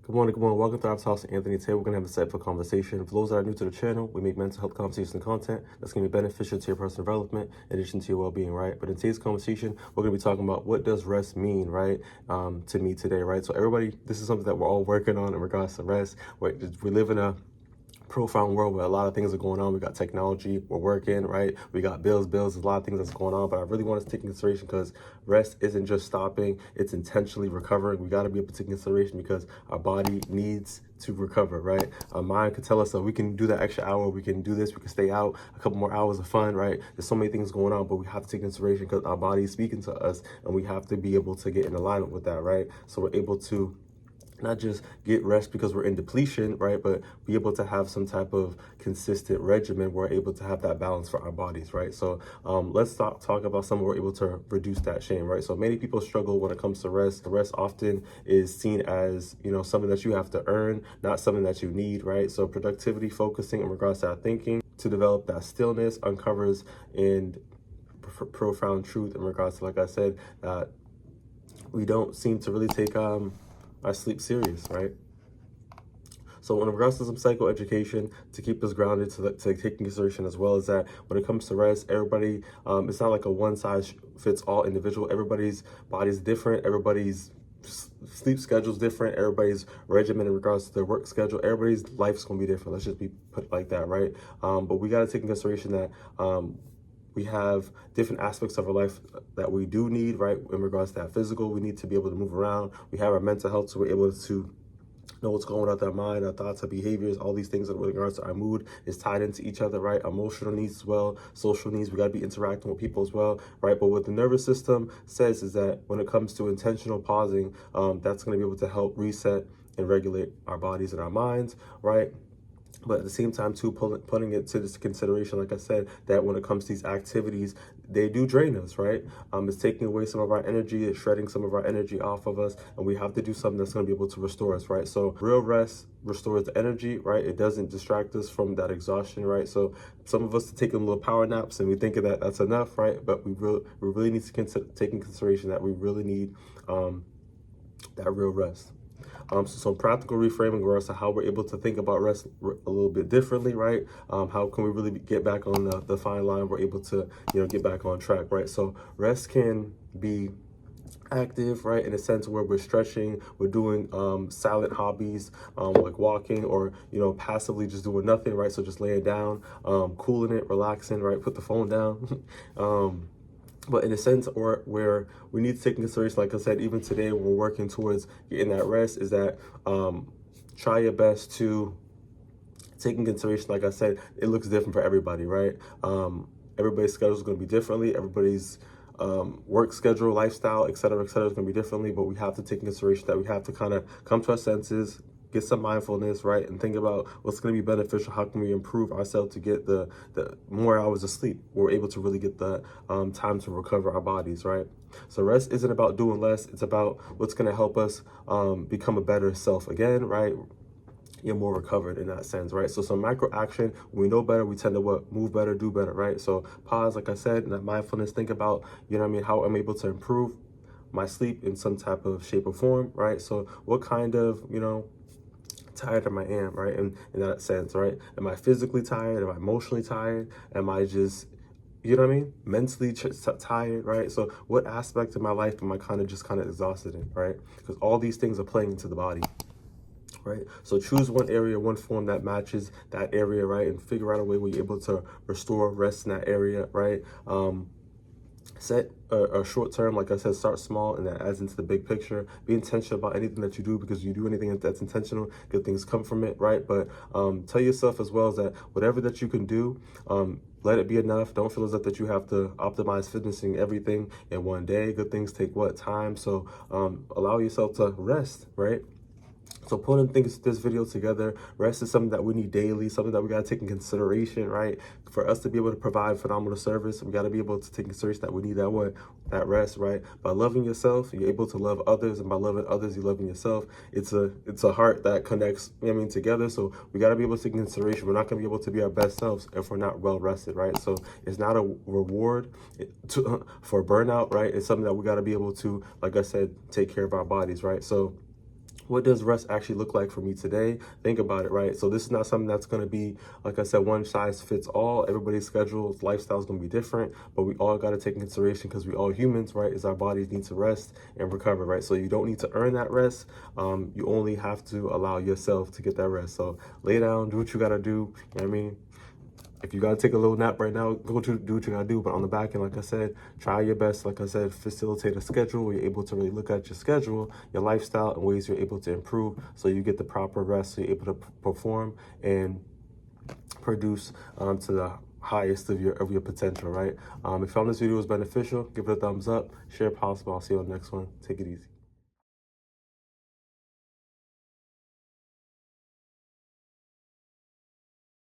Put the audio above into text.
Good morning, good morning. Welcome to our house, Anthony. Today we're going to have a insightful conversation. For those that are new to the channel, we make mental health conversations and content that's going to be beneficial to your personal development in addition to your well-being, right? But in today's conversation, we're going to be talking about what does rest mean, right, to me today, right? So everybody, this is something that we're all working on in regards to rest. We live in a profound world where a lot of things are going on. We got technology, we're working, right? We got bills, there's a lot of things that's going on, but I really want us to take into consideration because rest isn't just stopping, it's intentionally recovering. We got to be able to take into consideration because our body needs to recover, right? Our mind can tell us that we can do that extra hour, we can do this, we can stay out a couple more hours of fun, right? There's so many things going on, but we have to take into consideration because our body is speaking to us and we have to be able to get in alignment with that, right? So we're able to not just get rest because we're in depletion, right? But be able to have some type of consistent regimen. We're able to have that balance for our bodies, right? So let's talk about some we're able to reduce that shame, right? So many people struggle when it comes to rest. The rest often is seen as, something that you have to earn, not something that you need, right? So productivity, focusing in regards to our thinking, to develop that stillness, uncovers and profound truth in regards to, like I said, that we don't seem to really take our sleep serious, right? So in regards to some psychoeducation to keep us grounded, to take into consideration as well as that when it comes to rest, everybody, it's not like a one size fits all individual. Everybody's body is different. Everybody's sleep schedule is different. Everybody's regimen in regards to their work schedule, everybody's life's going to be different. Let's just be put like that, right? But we got to take into consideration that we have different aspects of our life that we do need, right? In regards to that physical, we need to be able to move around. We have our mental health, so we're able to know what's going on with our mind, our thoughts, our behaviors, all these things in regards to our mood is tied into each other, right? Emotional needs as well, social needs, we got to be interacting with people as well, right? But what the nervous system says is that when it comes to intentional pausing, that's going to be able to help reset and regulate our bodies and our minds, right? But at the same time, too, putting it to this consideration, like I said, that when it comes to these activities, they do drain us, right? It's taking away some of our energy, it's shredding some of our energy off of us, and we have to do something that's going to be able to restore us, right? So real rest restores the energy, right? It doesn't distract us from that exhaustion, right? So some of us are taking little power naps, and we think that that's enough, right? But we really need to take in consideration that we really need that real rest. So some practical reframing regards to how we're able to think about rest a little bit differently, right? How can we really get back on the fine line? We're able to, get back on track, right? So rest can be active, right, in a sense where we're stretching, we're doing silent hobbies, like walking, or passively just doing nothing, right? So just laying down, cooling it, relaxing, right? Put the phone down. But in a sense, or where we need to take into consideration, like I said, even today, we're working towards getting that rest, is that try your best to take in consideration, like I said, it looks different for everybody, right? Everybody's schedule is going to be differently. Everybody's work schedule, lifestyle, et cetera, is going to be differently. But we have to take in consideration that we have to kind of come to our senses, get some mindfulness, right, and think about what's going to be beneficial. How can we improve ourselves to get the more hours of sleep? We're able to really get the time to recover our bodies, right? So rest isn't about doing less. It's about what's going to help us become a better self again, right? You're more recovered in that sense, right? So some micro action, when we know better, we tend to move better, do better, right? So pause, like I said, and that mindfulness, think about, how I'm able to improve my sleep in some type of shape or form, right? So what kind of, tired am I right? In that sense, right? Am I physically tired? Am I emotionally tired? Am I just, mentally tired, right? So what aspect of my life am I kind of exhausted in, right? Because all these things are playing into the body, right? So choose one area, one form that matches that area, right? And figure out a way where you're able to restore rest in that area, right? Set a short term, like I said, start small, and that adds into the big picture. Be intentional about anything that you do, because you do anything that's intentional, good things come from it, right? But tell yourself as well as that whatever that you can do, let it be enough. Don't feel as if that you have to optimize fitnessing everything in one day. Good things take time? So allow yourself to rest, right? So putting this video together, rest is something that we need daily, something that we got to take in consideration, right? For us to be able to provide phenomenal service, we got to be able to take in consideration that we need that rest, right? By loving yourself, you're able to love others, and by loving others, you're loving yourself. It's a heart that connects, together. So we got to be able to take in consideration. We're not going to be able to be our best selves if we're not well rested, right? So it's not a reward for burnout, right? It's something that we got to be able to, like I said, take care of our bodies, right? So what does rest actually look like for me today? Think about it, right? So this is not something that's going to be, like I said, one size fits all. Everybody's schedules, lifestyle is going to be different, but we all got to take in consideration, because we all humans, right, is our bodies need to rest and recover, right? So you don't need to earn that rest. You only have to allow yourself to get that rest. So lay down, do what you got to do. You know what I mean? If you gotta take a little nap right now, go to do what you gotta do. But on the back end, like I said, try your best. Like I said, facilitate a schedule where you're able to really look at your schedule, your lifestyle, and ways you're able to improve, so you get the proper rest, so you're able to perform and produce to the highest of your potential. Right? If you found this video was beneficial, give it a thumbs up, share possible. I'll see you on the next one. Take it easy.